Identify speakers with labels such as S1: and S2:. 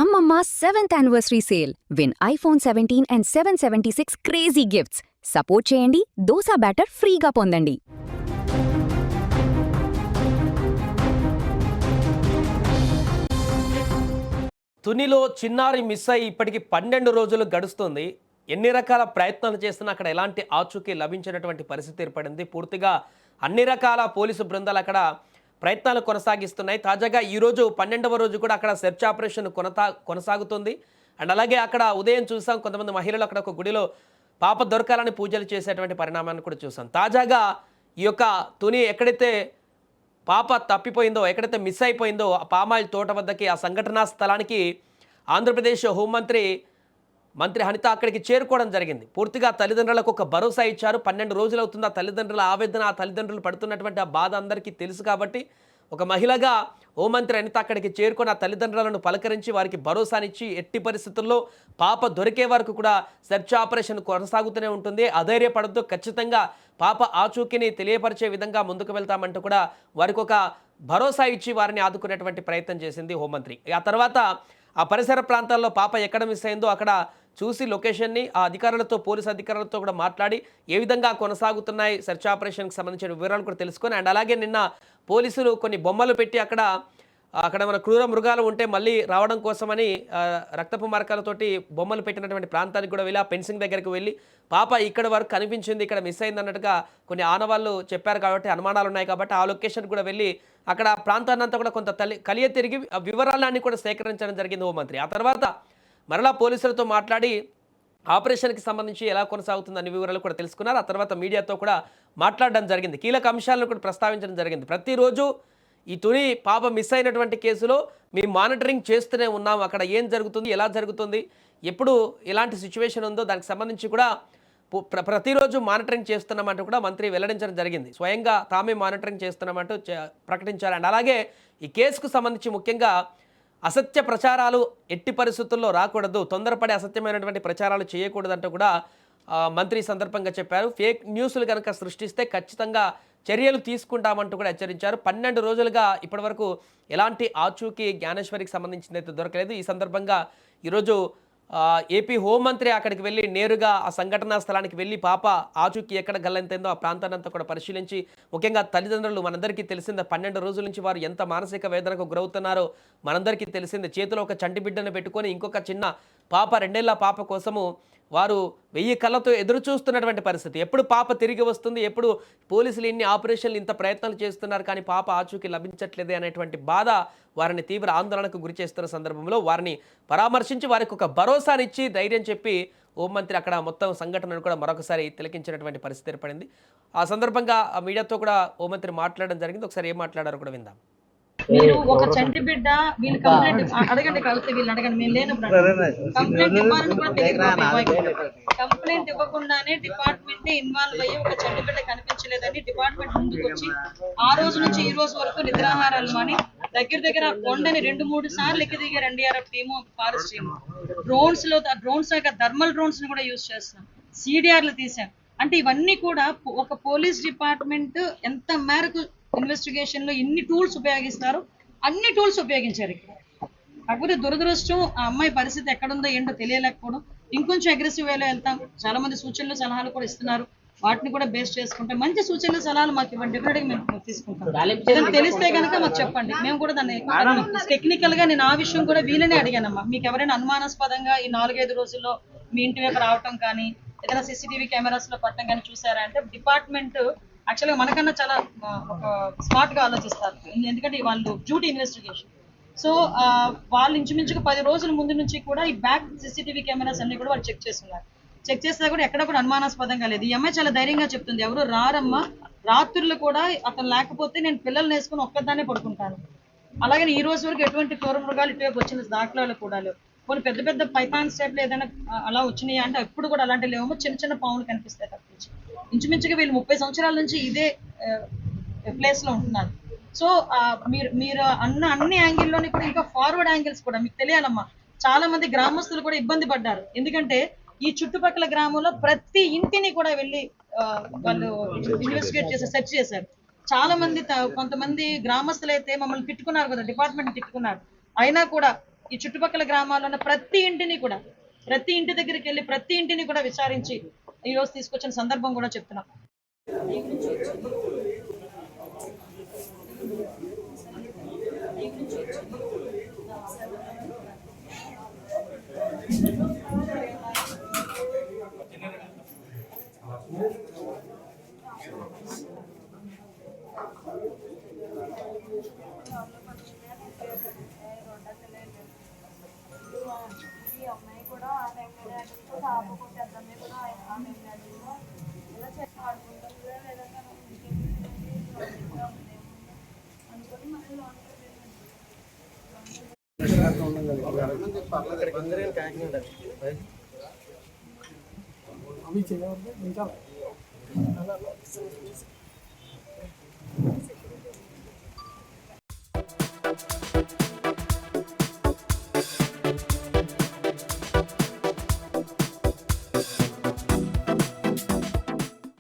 S1: Ammamma 7th anniversary sale. Win iPhone 17 and 776 crazy gifts. Support చేయండి dosa batter ఫ్రీగా పొందండి.
S2: తునిలో చిన్నారి మిస్ అయి ఇప్పటికి 12 రోజులు గడుస్తుంది. ఎన్ని రకాల ప్రయత్నాలు చేస్తున్నా అక్కడ ఎలాంటి ఆచూకీ లభించినటువంటి పరిస్థితి ఏర్పడింది. పూర్తిగా అన్ని రకాల పోలీసు బృందాలు అక్కడ ప్రయత్నాలు కొనసాగిస్తున్నాయి. తాజాగా ఈరోజు 12వ రోజు కూడా అక్కడ సెర్చ్ ఆపరేషన్ కొనసాగుతుంది. అండ్ అలాగే అక్కడ ఉదయం చూసాం కొంతమంది మహిళలు అక్కడ ఒక గుడిలో పాప దొరకాలని పూజలు చేసేటువంటి పరిణామాన్ని కూడా చూసాం. తాజాగా ఈ యొక్క తుని ఎక్కడైతే పాప తప్పిపోయిందో, ఎక్కడైతే మిస్ అయిపోయిందో ఆ పామాయిల్ తోట వద్దకి, ఆ సంఘటనా స్థలానికి ఆంధ్రప్రదేశ్ హోంమంత్రి అనిత అక్కడికి చేరుకోవడం జరిగింది. పూర్తిగా తల్లిదండ్రులకు ఒక భరోసా ఇచ్చారు. 12 రోజులు అవుతుంది. ఆ తల్లిదండ్రుల ఆవేదన, ఆ తల్లిదండ్రులు పడుతున్నటువంటి ఆ బాధ అందరికీ తెలుసు కాబట్టి ఒక మహిళగా హోంమంత్రి అనిత అక్కడికి చేరుకొని ఆ తల్లిదండ్రులను పలకరించి వారికి భరోసానిచ్చి ఎట్టి పరిస్థితుల్లో పాప దొరికే వరకు కూడా సెర్చ్ ఆపరేషన్ కొనసాగుతూనే ఉంటుంది. అధైర్యపడద్దు, ఖచ్చితంగా పాప ఆచూకీని తెలియపరిచే విధంగా ముందుకు వెళ్తామంటూ కూడా వారికి ఒక భరోసా ఇచ్చి వారిని ఆదుకునేటువంటి ప్రయత్నం చేసింది హోంమంత్రి. ఆ తర్వాత ఆ పరిసర ప్రాంతాల్లో పాప ఎక్కడ మిస్ అయిందో అక్కడ చూసి లొకేషన్ని ఆ అధికారులతో, పోలీసు అధికారులతో కూడా మాట్లాడి ఏ విధంగా కొనసాగుతున్నాయి సెర్చ్ ఆపరేషన్కి సంబంధించిన వివరాలు కూడా తెలుసుకొని, అండ్ అలాగే నిన్న పోలీసులు కొన్ని బొమ్మలు పెట్టి అక్కడ మన క్రూర మృగాలు ఉంటే మళ్ళీ రావడం కోసమని రక్తపు మార్కాలతోటి బొమ్మలు పెట్టినటువంటి ప్రాంతానికి కూడా వెళ్ళి ఆ ఫెన్సింగ్ దగ్గరికి వెళ్ళి పాప ఇక్కడ వరకు కనిపించింది, ఇక్కడ మిస్ అయింది అన్నట్టుగా కొన్ని ఆనవాళ్ళు చెప్పారు కాబట్టి, అనుమానాలు ఉన్నాయి కాబట్టి ఆ లొకేషన్ కూడా వెళ్ళి అక్కడ ప్రాంతాన్ని అంతా కూడా కొంత కలియ తిరిగి వివరాలన్నీ కూడా సేకరించడం జరిగింది హోంమంత్రి. ఆ తర్వాత మరలా పోలీసులతో మాట్లాడి ఆపరేషన్కి సంబంధించి ఎలా కొనసాగుతుంది అన్ని వివరాలు కూడా తెలుసుకున్నారు. ఆ తర్వాత మీడియాతో కూడా మాట్లాడడం జరిగింది. కీలక అంశాలను కూడా ప్రస్తావించడం జరిగింది. ప్రతిరోజు ఈ తుని పాప మిస్ అయినటువంటి కేసులో మేము మానిటరింగ్ చేస్తూనే ఉన్నాం. అక్కడ ఏం జరుగుతుంది, ఎలా జరుగుతుంది, ఎప్పుడు ఎలాంటి సిచ్యువేషన్ ఉందో దానికి సంబంధించి కూడా ప్రతిరోజు మానిటరింగ్ చేస్తున్నామంటూ కూడా మంత్రి వెల్లడించడం జరిగింది. స్వయంగా తామే మానిటరింగ్ చేస్తున్నామంటూ ప్రకటించారు. అండ్ అలాగే ఈ కేసుకు సంబంధించి ముఖ్యంగా అసత్య ప్రచారాలు ఎట్టి పరిస్థితుల్లో రాకూడదు, తొందరపడి అసత్యమైనటువంటి ప్రచారాలు చేయకూడదంటూ కూడా మంత్రి సందర్భంగా చెప్పారు. ఫేక్ న్యూస్లు కనుక సృష్టిస్తే ఖచ్చితంగా చర్యలు తీసుకుంటామంటూ కూడా హెచ్చరించారు. 12 రోజులుగా ఇప్పటివరకు ఎలాంటి ఆచూకీ జ్ఞానేశ్వరికి సంబంధించింది అయితే దొరకలేదు. ఈ సందర్భంగా ఈరోజు ఏపీ హోంమంత్రి అక్కడికి వెళ్ళి నేరుగా ఆ సంఘటనా స్థలానికి వెళ్ళి పాప ఆచూకీ ఎక్కడ గల్లంతైందో ఆ ప్రాంతాన్ని అంతా కూడా పరిశీలించి, ముఖ్యంగా తల్లిదండ్రులు మనందరికీ తెలిసిందే 12 రోజుల నుంచి వారు ఎంత మానసిక వేదనకు గురవుతున్నారో మనందరికీ తెలిసిందే. చేతిలో ఒక చంటి బిడ్డను పెట్టుకొని ఇంకొక చిన్న పాప 2 ఏళ్ల పాప కోసము వారు 1000 కళ్ళతో ఎదురు చూస్తున్నటువంటి పరిస్థితి. ఎప్పుడు పాప తిరిగి వస్తుంది, ఎప్పుడు పోలీసులు ఇన్ని ఆపరేషన్లు ఇంత ప్రయత్నాలు చేస్తున్నారు కానీ పాప ఆచూకీ లభించట్లేదే అనేటువంటి బాధ వారిని తీవ్ర ఆందోళనకు గురి చేస్తున్న సందర్భంలో వారిని పరామర్శించి వారికి ఒక భరోసానిచ్చి ధైర్యం చెప్పి హోంమంత్రి అక్కడ మొత్తం సంఘటనను కూడా మరొకసారి తిలకించినటువంటి పరిస్థితి ఏర్పడింది. ఆ సందర్భంగా ఆ మీడియాతో కూడా హోంమంత్రి మాట్లాడడం జరిగింది. ఒకసారి ఏం మాట్లాడారో కూడా విందాం.
S3: మీరు ఒక చంటి బిడ్డ వీళ్ళు కంప్లైంట్ అడగండి, కలిసి వీళ్ళు అడగండి, మేము లేనప్పుడు కంప్లైంట్ ఇవ్వాలని కూడా తెలియదు. కంప్లైంట్ ఇవ్వకుండానే డిపార్ట్మెంట్ ఇన్వాల్వ్ అయ్యి ఒక చంటి బిడ్డ కనిపించలేదని డిపార్ట్మెంట్ ముందుకు వచ్చి ఆ రోజు నుంచి ఈ రోజు వరకు నిద్రాహారాలు మాని దగ్గర కొండని 2-3 సార్లు ఎక్కి దిగారు NDRF team, forest team. Drones యొక్క థర్మల్ డ్రోన్స్ ని కూడా యూజ్ చేస్తాం, సిడిఆర్లు తీసాం. అంటే ఇవన్నీ కూడా ఒక పోలీస్ డిపార్ట్మెంట్ ఎంత మేరకు ఇన్వెస్టిగేషన్ లో ఎన్ని టూల్స్ ఉపయోగిస్తారు, అన్ని టూల్స్ ఉపయోగించారు ఇక్కడ. కాకపోతే దురదృష్టం ఆ అమ్మాయి పరిస్థితి ఎక్కడుందో ఏంటో తెలియలేకపోవడం. ఇంకొంచెం అగ్రెసివ్ వేలో వెళ్తాం. చాలా మంది సూచనలు సలహాలు కూడా ఇస్తున్నారు, వాటిని కూడా బేస్ చేసుకుంటే మంచి సూచనలు సలహాలు మాకు ఇవ్వండి, డెఫినెట్గా మేము తీసుకుంటాం. తెలిస్తే కనుక మాకు చెప్పండి, మేము కూడా దాన్ని టెక్నికల్ గా నేను ఆ విషయం కూడా వీళ్ళనే అడిగానమ్మా. మీకు ఎవరైనా అనుమానాస్పదంగా ఈ 4-5 రోజుల్లో మీ ఇంటి వైపు రావటం కానీ ఏదైనా సీసీటీవీ కెమెరాస్ లో పట్టడం కానీ చూసారా అంటే డిపార్ట్మెంట్ యాక్చువల్గా మనకన్నా చాలా ఒక స్మార్ట్ గా ఆలోచిస్తారు. ఎందుకంటే వాళ్ళు డ్యూటీ ఇన్వెస్టిగేషన్. సో వాళ్ళు ఇంచుమించుగా 10 రోజుల ముందు నుంచి కూడా ఈ బ్యాక్ సీసీటీవీ కెమెరాస్ అన్ని కూడా వాళ్ళు చెక్ చేస్తున్నారు. చెక్ చేస్తే కూడా ఎక్కడ కూడా అనుమానాస్పదంగా లేదు. ఈ అమ్మాయి చాలా ధైర్యంగా చెప్తుంది, ఎవరు రారమ్మా, రాత్రులు కూడా అతను లేకపోతే నేను పిల్లల్ని వేసుకుని ఒక్కదాన్నే పడుకుంటాను. అలాగే ఈ రోజు వరకు ఎటువంటి క్రూర మృగాలు ఇటువైపు వచ్చిన దాఖలాలు కూడా లేవు. కొన్ని పెద్ద పైథాన్ స్టెప్లు ఏదైనా అలా వచ్చినాయి అంటే ఎప్పుడు కూడా అలాంటి లేవేమో, చిన్న పాములు కనిపిస్తాయి తప్పించి. ఇంచుమించుగా వీళ్ళు 30 సంవత్సరాల నుంచి ఇదే ప్లేస్ లో ఉంటున్నారు. సో మీరు అన్ని యాంగిల్లోని కూడా ఇంకా ఫార్వర్డ్ యాంగిల్స్ కూడా మీకు తెలియాలమ్మా. చాలా మంది గ్రామస్తులు కూడా ఇబ్బంది పడ్డారు, ఎందుకంటే ఈ చుట్టుపక్కల గ్రామంలో ప్రతి ఇంటిని కూడా వెళ్ళి వాళ్ళు ఇన్వెస్టిగేట్ చేసి సెర్చ్ చేశారు. చాలా మంది కొంతమంది గ్రామస్తులు అయితే మమ్మల్ని తిట్టుకున్నారు కదా, డిపార్ట్మెంట్ తిట్టుకున్నారు. అయినా కూడా ఈ చుట్టుపక్కల గ్రామాల్లో ఉన్న ప్రతి ఇంటి దగ్గరికి వెళ్ళి ప్రతి ఇంటిని కూడా విచారించి ఈ రోజు తీసుకొచ్చిన సందర్భం కూడా చెప్తున్నాం.
S4: అమ్మాయి కూడా ఆ టైంలోనే ఆపుకుంటే అమ్మాయి కూడా ఆ టైంలో ఇలా ఆడుకుంటుందో లేదంటే అనుకొని మళ్ళీ
S5: అవి చేయవద్దు ఇంకా